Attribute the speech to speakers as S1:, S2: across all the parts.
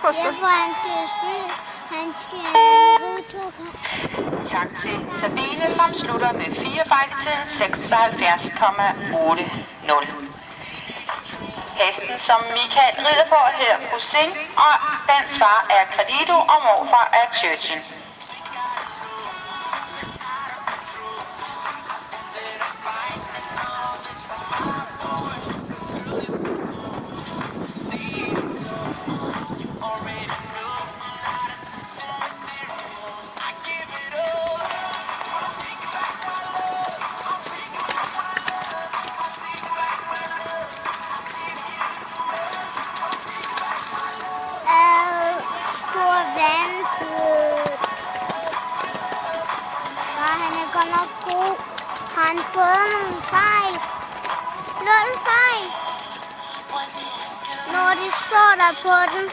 S1: Koste?
S2: Ja, for han skal spille. Han skal ride 2 kamp.
S3: Tak til Sabine, som slutter med 4 fejl i tiden 76,80. Hesten, som Michael rider på, hedder Cousin, og dens far er Credito, og morfar er Churchill.
S2: Stor vandbød. Og han er godt nok god. Har han fået nogle fejl? 0 fejl. Når det står der på den.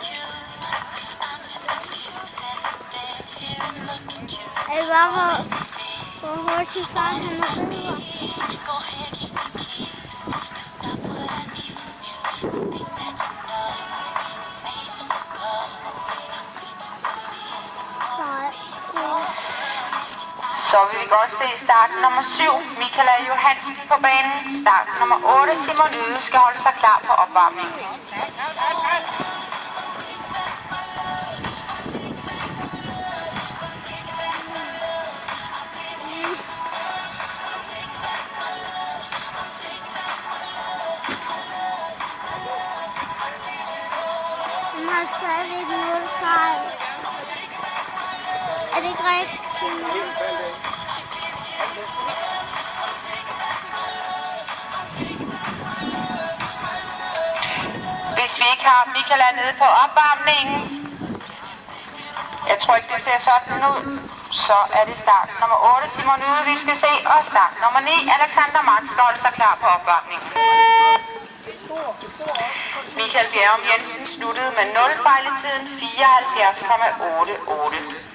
S2: Er det bare hvor hurtigt far han rider?
S3: Så vil vi godt se starten nummer 7, Michaela Johansen på banen. Starten nummer 8, Simon Yde, skal holde sig klar på opvarmningen.
S2: Han har stadig 0 fejl. Er det ikke rigtigt?
S3: Hvis vi ikke har Michaela nede på opvarmningen, jeg tror ikke det ser sådan ud, så er det start nummer 8, Simon Yde, vi skal se, og start nummer 9, Alexander Max, skal holde sig klar på opvarmningen. Michael Bjerrum Jensen sluttede med 0 fejl i tiden 74,88.